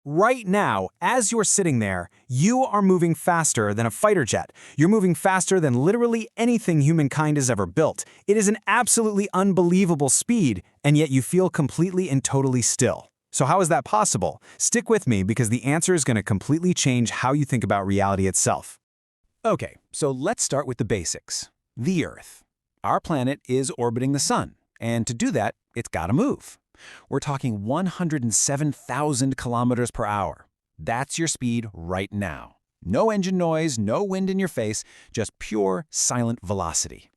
Right now, as you're sitting there, you are moving faster than a fighter jet. You're moving faster than literally anything humankind has ever built. It is an absolutely unbelievable speed, and yet you feel completely and totally still. So how is that possible? Stick with me because the answer is going to completely change how you think about reality itself. Okay, so let's start with the basics. The Earth. Our planet is orbiting the Sun, and to do that, it's got to move. We're talking 107,000 kilometers per hour. That's your speed right now. No engine noise, no wind in your face, just pure, silent velocity.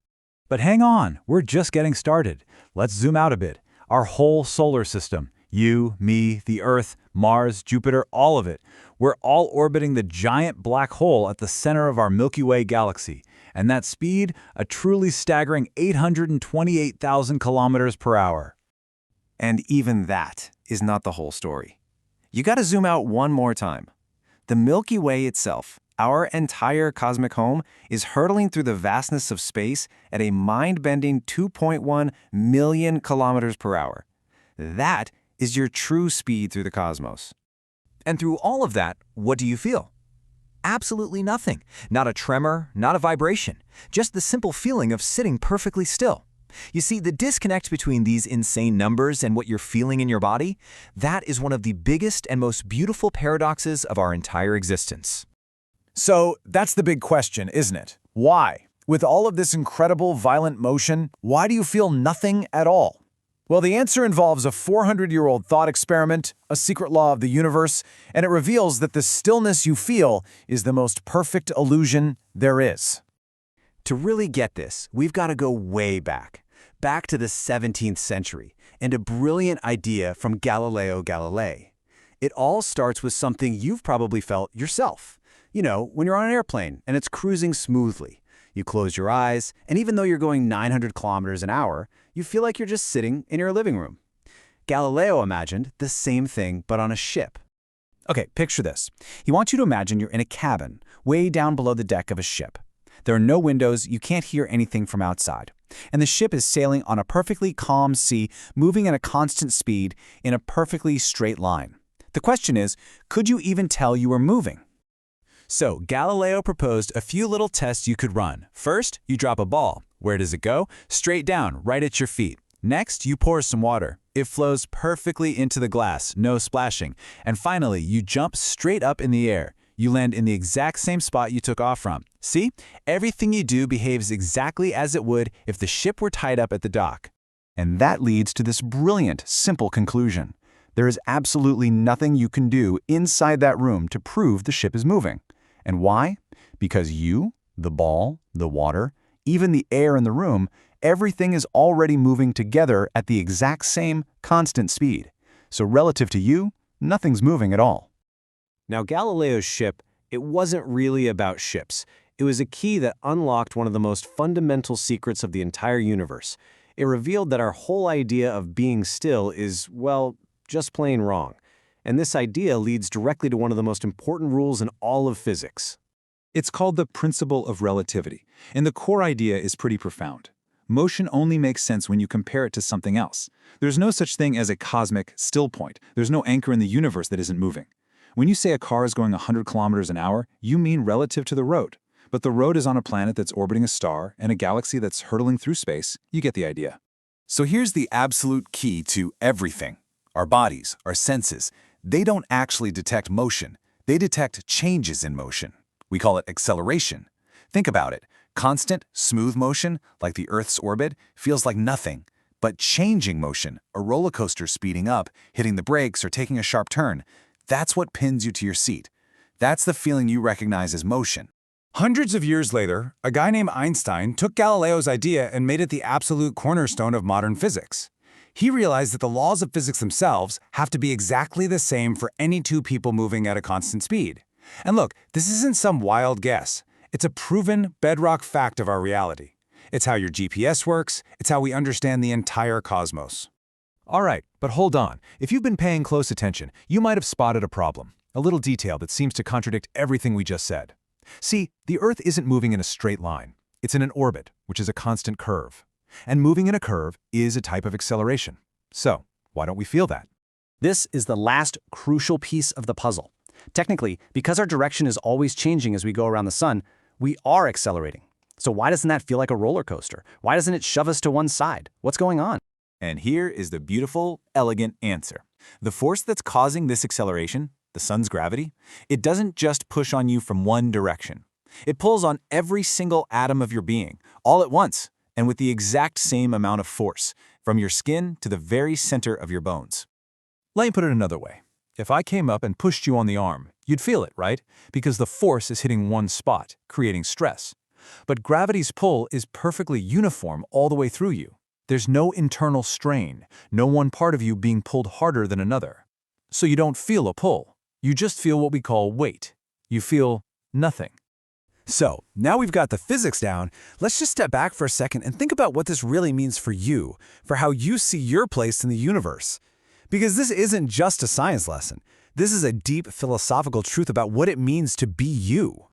But hang on, we're just getting started. Let's zoom out a bit. Our whole solar system, you, me, the Earth, Mars, Jupiter, all of it. We're all orbiting the giant black hole at the center of our Milky Way galaxy. And that speed, a truly staggering 828,000 kilometers per hour. And even that is not the whole story. You gotta zoom out one more time. The Milky Way itself, our entire cosmic home, is hurtling through the vastness of space at a mind-bending 2.1 million kilometers per hour. That is your true speed through the cosmos. And through all of that, what do you feel? Absolutely nothing. Not a tremor, not a vibration. Just the simple feeling of sitting perfectly still. You see, the disconnect between these insane numbers and what you're feeling in your body, that is one of the biggest and most beautiful paradoxes of our entire existence. So that's the big question, isn't it? Why? With all of this incredible violent motion, why do you feel nothing at all? Well, the answer involves a 400-year-old thought experiment, a secret law of the universe, and it reveals that the stillness you feel is the most perfect illusion there is. To really get this, we've got to go way back to the 17th century, and a brilliant idea from Galileo Galilei. It all starts with something you've probably felt yourself. You know, when you're on an airplane and it's cruising smoothly. You close your eyes, and even though you're going 900 kilometers an hour, you feel like you're just sitting in your living room. Galileo imagined the same thing, but on a ship. Okay, picture this. He wants you to imagine you're in a cabin, way down below the deck of a ship. There are no windows, you can't hear anything from outside. And the ship is sailing on a perfectly calm sea, moving at a constant speed in a perfectly straight line. The question is, could you even tell you were moving? So Galileo proposed a few little tests you could run. First, you drop a ball. Where does it go? Straight down, right at your feet. Next, you pour some water. It flows perfectly into the glass, no splashing. And finally, you jump straight up in the air. You land in the exact same spot you took off from. See? Everything you do behaves exactly as it would if the ship were tied up at the dock. And that leads to this brilliant, simple conclusion. There is absolutely nothing you can do inside that room to prove the ship is moving. And why? Because you, the ball, the water, even the air in the room, everything is already moving together at the exact same constant speed. So relative to you, nothing's moving at all. Now, Galileo's ship, it wasn't really about ships. It was a key that unlocked one of the most fundamental secrets of the entire universe. It revealed that our whole idea of being still is, well, just plain wrong. And this idea leads directly to one of the most important rules in all of physics. It's called the principle of relativity, and the core idea is pretty profound. Motion only makes sense when you compare it to something else. There's no such thing as a cosmic still point. There's no anchor in the universe that isn't moving. When you say a car is going 100 kilometers an hour, you mean relative to the road. But the road is on a planet that's orbiting a star and a galaxy that's hurtling through space. You get the idea. So here's the absolute key to everything. Our bodies, our senses, they don't actually detect motion. They detect changes in motion. We call it acceleration. Think about it. Constant, smooth motion, like the Earth's orbit, feels like nothing. But changing motion, a roller coaster speeding up, hitting the brakes, or taking a sharp turn, that's what pins you to your seat. That's the feeling you recognize as motion. Hundreds of years later, a guy named Einstein took Galileo's idea and made it the absolute cornerstone of modern physics. He realized that the laws of physics themselves have to be exactly the same for any two people moving at a constant speed. And look, this isn't some wild guess. It's a proven bedrock fact of our reality. It's how your GPS works. It's how we understand the entire cosmos. All right, but hold on. If you've been paying close attention, you might have spotted a problem, a little detail that seems to contradict everything we just said. See, the Earth isn't moving in a straight line. It's in an orbit, which is a constant curve. And moving in a curve is a type of acceleration. So, why don't we feel that? This is the last crucial piece of the puzzle. Technically, because our direction is always changing as we go around the sun, we are accelerating. So why doesn't that feel like a roller coaster? Why doesn't it shove us to one side? What's going on? And here is the beautiful, elegant answer. The force that's causing this acceleration, the sun's gravity, it doesn't just push on you from one direction. It pulls on every single atom of your being, all at once, and with the exact same amount of force, from your skin to the very center of your bones. Let me put it another way. If I came up and pushed you on the arm, you'd feel it, right? Because the force is hitting one spot, creating stress. But gravity's pull is perfectly uniform all the way through you. There's no internal strain, no one part of you being pulled harder than another. So you don't feel a pull. You just feel what we call weight. You feel nothing. So, now we've got the physics down, let's just step back for a second and think about what this really means for you, for how you see your place in the universe. Because this isn't just a science lesson. This is a deep philosophical truth about what it means to be you.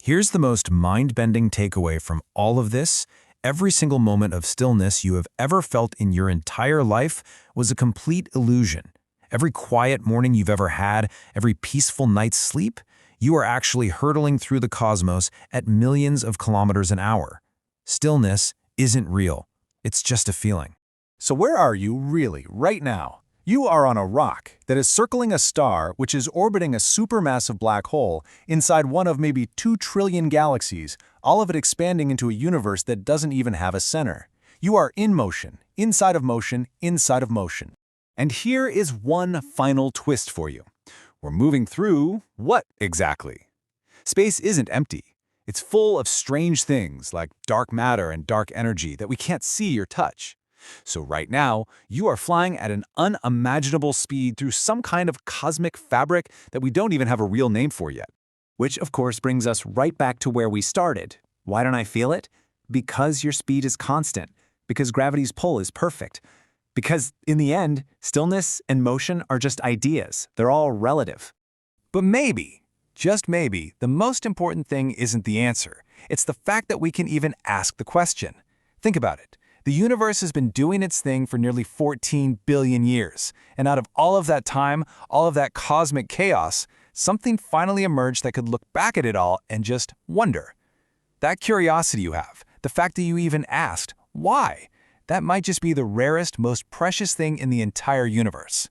Here's the most mind-bending takeaway from all of this. Every single moment of stillness you have ever felt in your entire life was a complete illusion. Every quiet morning you've ever had, every peaceful night's sleep, you are actually hurtling through the cosmos at millions of kilometers an hour. Stillness isn't real. It's just a feeling. So where are you really, right now? You are on a rock that is circling a star which is orbiting a supermassive black hole inside one of maybe 2 trillion galaxies, all of it expanding into a universe that doesn't even have a center. You are in motion, inside of motion, inside of motion. And here is one final twist for you. We're moving through what exactly? Space isn't empty. It's full of strange things like dark matter and dark energy that we can't see or touch. So right now, you are flying at an unimaginable speed through some kind of cosmic fabric that we don't even have a real name for yet. Which, of course, brings us right back to where we started. Why don't I feel it? Because your speed is constant. Because gravity's pull is perfect. Because, in the end, stillness and motion are just ideas. They're all relative. But maybe, just maybe, the most important thing isn't the answer. It's the fact that we can even ask the question. Think about it. The universe has been doing its thing for nearly 14 billion years. And out of all of that time, all of that cosmic chaos, something finally emerged that could look back at it all and just wonder. That curiosity you have, the fact that you even asked, why? That might just be the rarest, most precious thing in the entire universe.